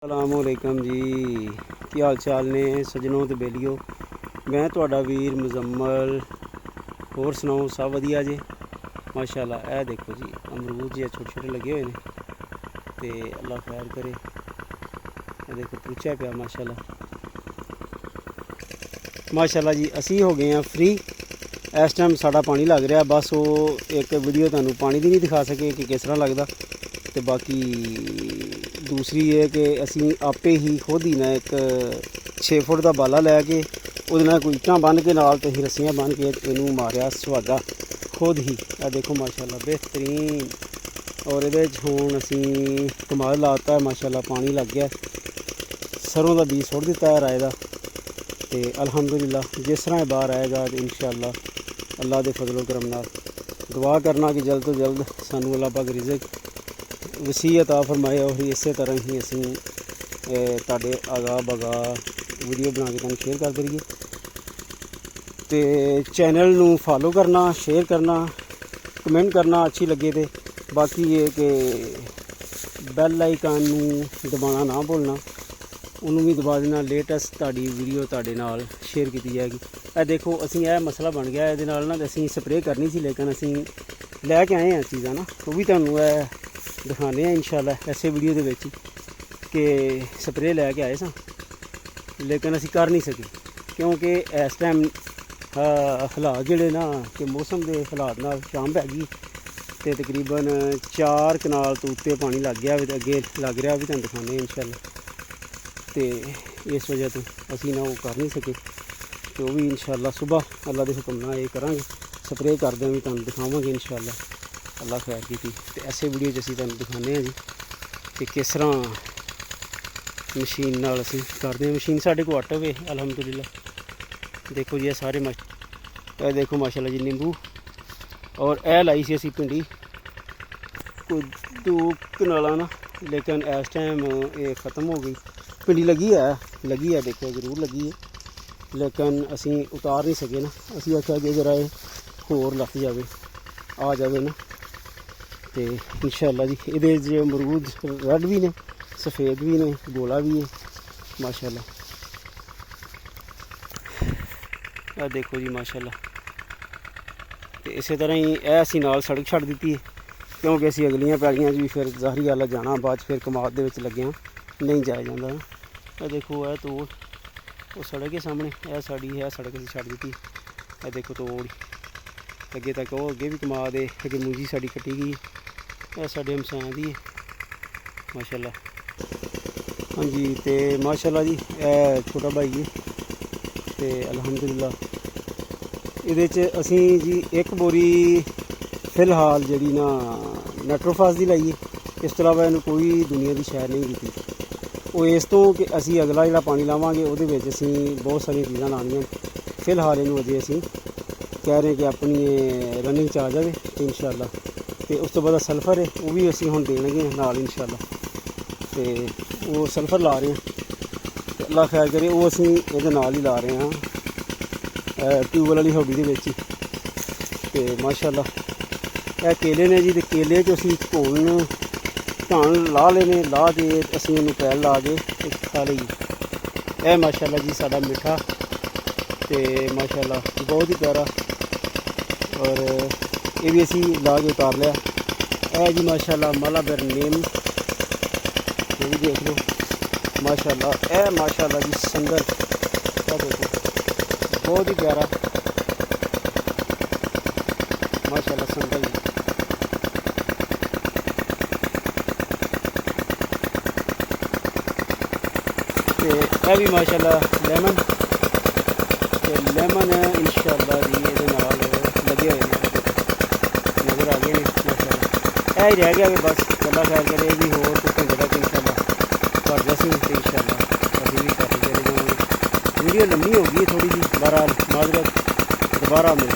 अस्सलामुअलैकुम जी, की हाल चाल ने सजनों ते बेलियो। मैं तुहाडा वीर मुजम्मल। होर सुनाओ, सब वधिया जे माशाल्लाह। ए देखो जी अमरूद जी छोटे छोटे लगे हुए हैं तो अल्लाह खैर करे। ए देखो पूछा पिया माशाल्लाह माशाल्लाह जी। असी हो गए हैं फ्री। इस टाइम साड़ा पानी लग रहा, बस वो एक वीडियो तुहानू पानी की नहीं दिखा सके कि किस तरह लगता। तो बाकी दूसरी है कि असी आपे ही खुद ही ना एक 6 फुट का बाला लैके वो कोई ईटां बन के नाल ते रस्सियां बन के इनू मारिया सुहागा खुद ही। आ देखो माशाल्लाह बेहतरीन। और ये हुण असी कमाल लाता है माशाल्लाह, पानी लग गया। सरों का बीज सुट दिता है राय का। तो अल्हम्दुलिल्लाह जिस तरह बाहर आएगा तो इंशाअल्लाह अल्लाह के फजलो करम नाल दुआ करना कि जल्द तो जल्द सानू अल्लाह पाक रिज़्क वसीयत आ फरमाए। और इस तरह ही असी तुहाडे आगा बगा वीडियो बना के तुहानू शेयर करते रहिए। तो चैनल नू फॉलो करना, शेयर करना, कमेंट करना अच्छी लगे। तो बाकी ये कि बैल आइकन नू दबाना ना भूलना, उन्होंने भी दबा देना। लेटेस्ट तुहाडी वीडियो तुहाडे नाल शेयर की जाएगी। ए देखो असी यह मसला बन गया, ये ना असी स्प्रे करनी सी लेकिन असी लैके आए हैं चीज़ां ना, वो भी तुहानू दिखाने हैं इंशाल्लाह ऐसे वीडियो के विच कि स्प्रे लैके आए सा लेकिन असी कर नहीं सके क्योंकि इस टाइम हालात जिहड़े ना कि मौसम के हालात नाल शाम पै गई तो तकरीबन 4 कनाल तो उत्ते पानी लग गया। अगे लग रहा भी तुहानू दिखाने इंशाल्लाह। तो इस वजह तो असी ना वो कर नहीं सके, तो वो भी इंशाल्लाह सुबह अल्लाह के हुक्म नाल ये करांगे। स्प्रे करदे भी तुहानू दिखावांगे इंशाल्लाह अल्लाह खैर की। तो ऐसे वीडियो असी तुहानू दिखाने हैं जी कि किस तरह मशीन नाल असी करते हैं। मशीन साढ़े को अट वे अल्हम्दुलिल्लाह। देखो जी सारे ये देखो माशाल्लाह जी नींबू। और यह लाई सी असी भिंडी कोई 2 कनाला ना, लेकिन इस टाइम ये ख़त्म हो गई। भिंडी लगी है देखो जरूर लगी है, लेकिन असी उतार नहीं सके ना। असी आख्या कि जरा होर लग जाए आ जाए ना। तो इंशाअल्लाह जी ये अमरूद रेड भी ने, सफ़ेद भी ने, गोला भी है माशाल्लाह। आ देखो जी माशाल्लाह। तो इस तरह ही असी नाल सड़क छड़ दी है क्योंकि असी अगलियां पैड़ियां भी फिर ज़ाहरी गल जाना, बाद फिर कमाद दे विच लगे नहीं जाया जाता। यह देखो यह तोड़ वो सड़क के सामने, यह साड़ी है सड़क असी छड़ दी। यह देखो तोड़ अगे तक वो अगे भी कमाद है, अगे मूंजी साड़ी कटी गई। यह साढ़े हमसायां दी है माशाल्लाह। हाँ जी तो माशाल्लाह जी यह छोटा भाई है। तो अल्हम्दुलिल्लाह ये असी जी एक बोरी फिलहाल जी ना नाइट्रोफास की लाई है। इस तो अलावा इन्हू कोई दुनिया की शैर नहीं की। वो इस तो कि असी अगला जो पानी लावांगे वो असी बहुत सारी चीज़ां लानियां। फिलहाल इनू अजे असी कह रहे हैं कि अपनी रनिंग च आ जाए इंशाअल्लाह। तो उस तो बाद सल्फर है वो भी असी हुण देंगे नाल इंशाअल्लाह। तो वो सल्फर ला रहे हैं तो अल्लाह खैर करे। वो असी ये नाल ही ला रहे हैं ट्यूबवैल वाली हौडी दे विच। तो माशाअल्लाह यह केले ने जी। तो केले च असी घोल धान ला लेने, ला के असी इनू पैल ला के खा लईए। यह माशाअल्लाह जी साडा मिठा तो माशाअल्लाह बहुत ही प्यारा। और ये भी असी ला के उतार लिया। यह जी माशाअल्लाह मालाबर नीम, ये भी देख लो माशाअल्लाह। यह माशाअल्लाह जी संदर, क्या देखो बहुत ही प्यारा माशाअल्लाह संदर जी। तो यह भी माशाअल्लाह लेमन, तो लेमन इंशाअल्लाह जी ये नाल लगे हुए हैं नज़र आ गए हैं माशाअल्लाह। यह ही रह गया बस अल्लाह खैर करे। भी होर कुछ जगह तो इंशाअल्लाह कर दसी तो इंशाअल्लाह अभी भी कर जाएंगे। वीडियो लम्बी होगी थोड़ी जी, बहरहाल माजरत दोबारा मिल